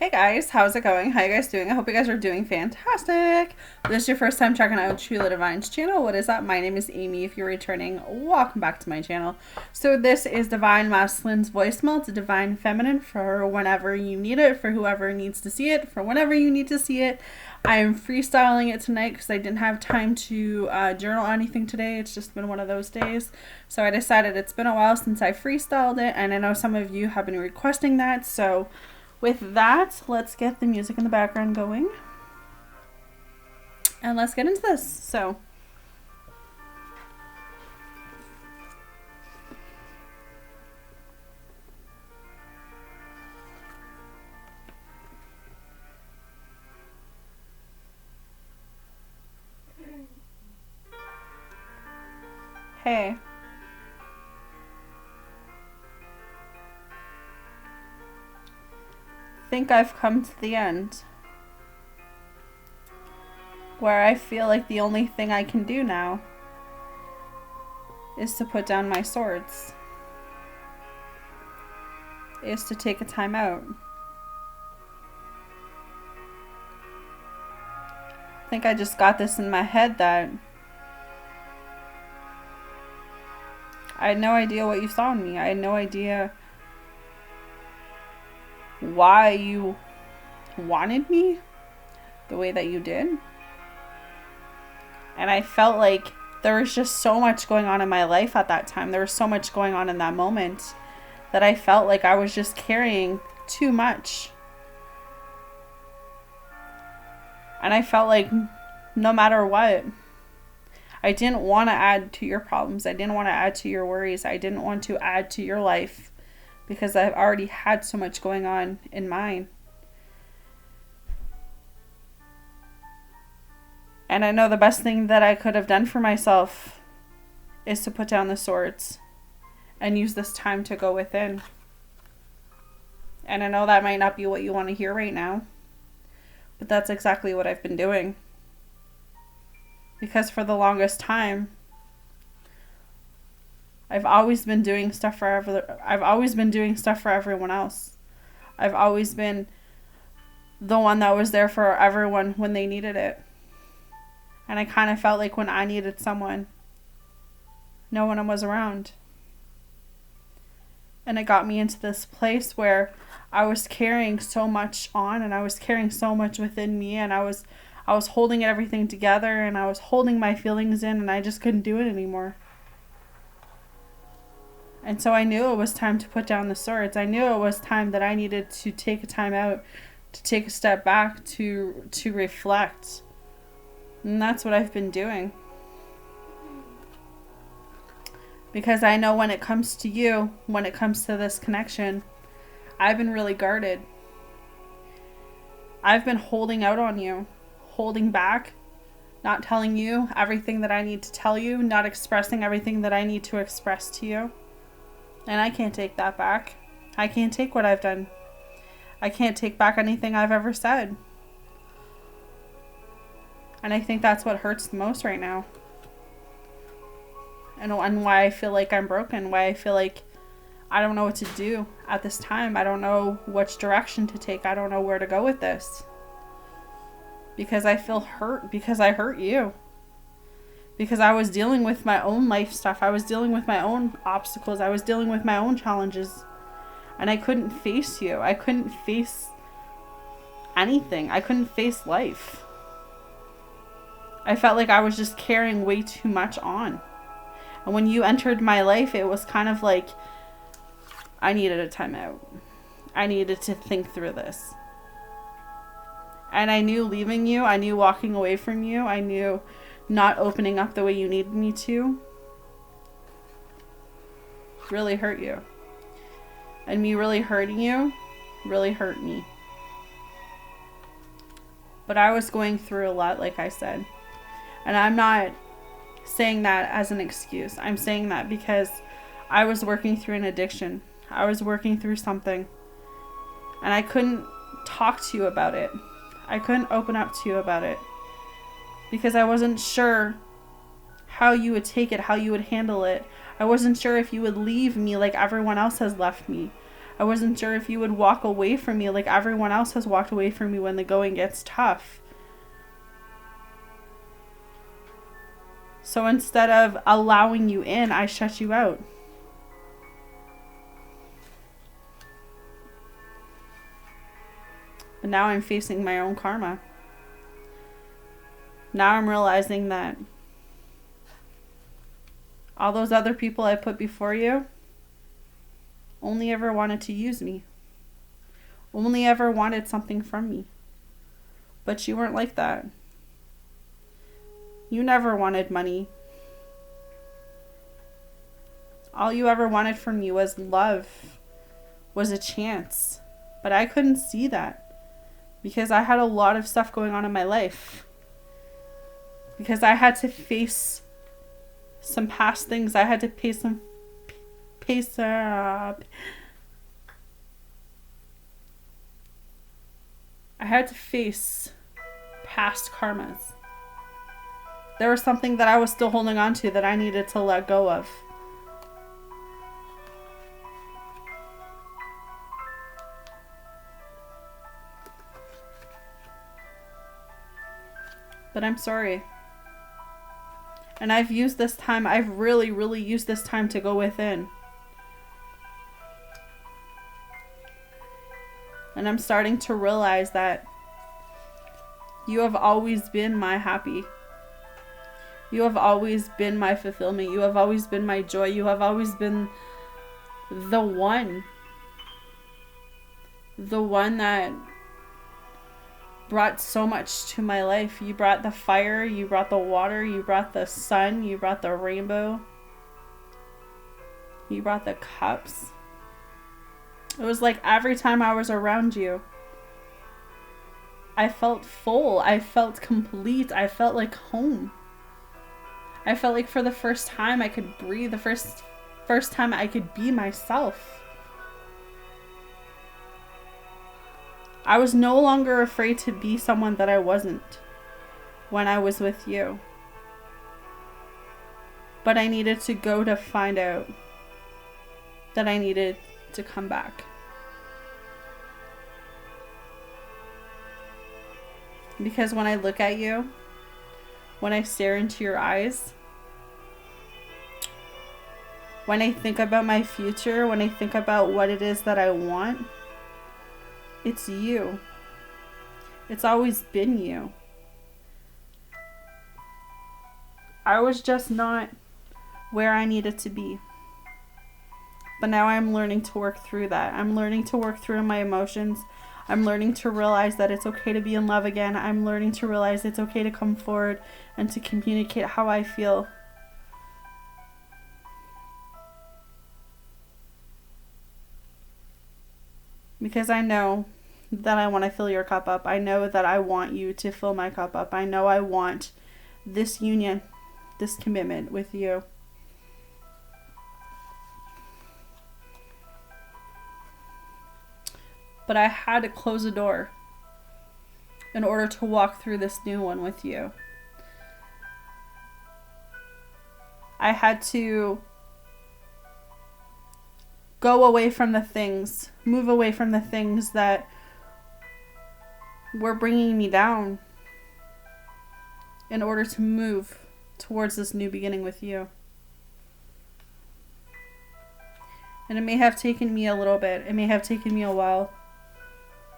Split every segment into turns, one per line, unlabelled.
Hey guys, how's it going? How you guys doing? I hope you guys are doing fantastic. If this is your first time checking out Trula Divine's channel. What is up? My name is Amy. If you're returning, welcome back to my channel. So this is Divine Masculine's voicemail. It's a Divine Feminine for whenever you need it, for whoever needs to see it, for whenever you need to see it. I am freestyling it tonight because I didn't have time to journal anything today. It's just been one of those days. So I decided it's been a while since I freestyled it, and I know some of you have been requesting that, so with that, let's get the music in the background going. And let's get into this. So, hey. Think I've come to the end where I feel like the only thing I can do now is to put down my swords, is to take a time out. I think I just got this in my head that I had no idea what you saw in me. I had no idea why you wanted me the way that you did. And I felt like there was just so much going on in my life at that time. There was so much going on in that moment that I felt like I was just carrying too much. And I felt like no matter what, I didn't want to add to your problems. I didn't want to add to your worries. I didn't want to add to your life because I've already had so much going on in mine. And I know the best thing that I could have done for myself is to put down the swords and use this time to go within. And I know that might not be what you want to hear right now, but that's exactly what I've been doing. Because for the longest time, I've always been doing stuff for everyone else. I've always been the one that was there for everyone when they needed it. And I kind of felt like when I needed someone, no one was around. And it got me into this place where I was carrying so much on, and I was carrying so much within me, and I was holding everything together, and I was holding my feelings in, and I just couldn't do it anymore. And so I knew it was time to put down the swords. I knew it was time that I needed to take a time out, to take a step back, to reflect. And that's what I've been doing. Because I know when it comes to you, when it comes to this connection, I've been really guarded. I've been holding out on you, holding back, not telling you everything that I need to tell you, not expressing everything that I need to express to you. And I can't take that back. I can't take what I've done. I can't take back anything I've ever said. And I think that's what hurts the most right now. And why I feel like I'm broken. Why I feel like I don't know what to do at this time. I don't know which direction to take. I don't know where to go with this. Because I feel hurt. Because I hurt you. Because I was dealing with my own life stuff. I was dealing with my own obstacles. I was dealing with my own challenges. And I couldn't face you. I couldn't face anything. I couldn't face life. I felt like I was just carrying way too much on. And when you entered my life, it was kind of like I needed a timeout. I needed to think through this. And I knew leaving you, I knew walking away from you, I knew not opening up the way you needed me to really hurt you. And me really hurting you really hurt me. But I was going through a lot, like I said. And I'm not saying that as an excuse. I'm saying that because I was working through an addiction. I was working through something. And I couldn't talk to you about it. I couldn't open up to you about it. Because I wasn't sure how you would take it, how you would handle it. I wasn't sure if you would leave me like everyone else has left me. I wasn't sure if you would walk away from me like everyone else has walked away from me when the going gets tough. So instead of allowing you in, I shut you out. But now I'm facing my own karma. Now I'm realizing that all those other people I put before you only ever wanted to use me. Only ever wanted something from me. But you weren't like that. You never wanted money. All you ever wanted from me was love, was a chance. But I couldn't see that because I had a lot of stuff going on in my life. Because I had to face some past things. I had to I had to face past karmas. There was something that I was still holding on to that I needed to let go of. But I'm sorry. And I've used this time, I've really, really used this time to go within. And I'm starting to realize that you have always been my happy. You have always been my fulfillment. You have always been my joy. You have always been the one. The one that brought so much to my life. You brought the fire, you brought the water, you brought the sun, you brought the rainbow. You brought the cups. It was like every time I was around you, I felt full. I felt complete. I felt like home. I felt like for the first time I could breathe. The first time I could be myself. I was no longer afraid to be someone that I wasn't when I was with you. But I needed to go to find out that I needed to come back. Because when I look at you, when I stare into your eyes, when I think about my future, when I think about what it is that I want, it's you. It's always been you. I was just not where I needed to be. But now I'm learning to work through that. I'm learning to work through my emotions. I'm learning to realize that it's okay to be in love again. I'm learning to realize it's okay to come forward and to communicate how I feel. Because I know that I want to fill your cup up. I know that I want you to fill my cup up. I know I want this union, this commitment with you. But I had to close the door in order to walk through this new one with you. I had to go away from the things, move away from the things that were bringing me down in order to move towards this new beginning with you. And it may have taken me a little bit. It may have taken me a while.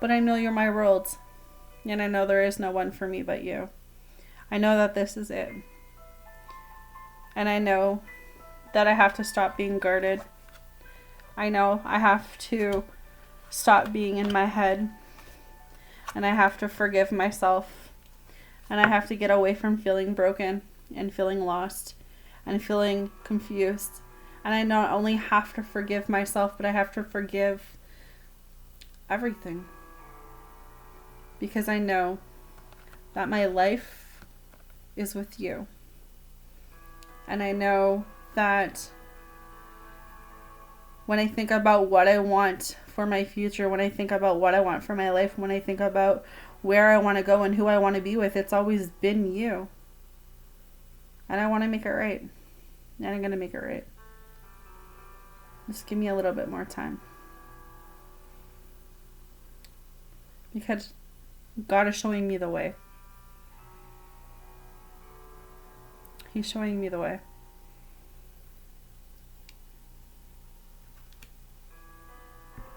But I know you're my world. And I know there is no one for me but you. I know that this is it. And I know that I have to stop being guarded. I know I have to stop being in my head. And I have to forgive myself. And I have to get away from feeling broken and feeling lost and feeling confused. And I not only have to forgive myself, but I have to forgive everything. Because I know that my life is with you. And I know that when I think about what I want for my future, when I think about what I want for my life, when I think about where I want to go and who I want to be with, it's always been you. And I want to make it right. And I'm going to make it right. Just give me a little bit more time. because God is showing me the way. He's showing me the way.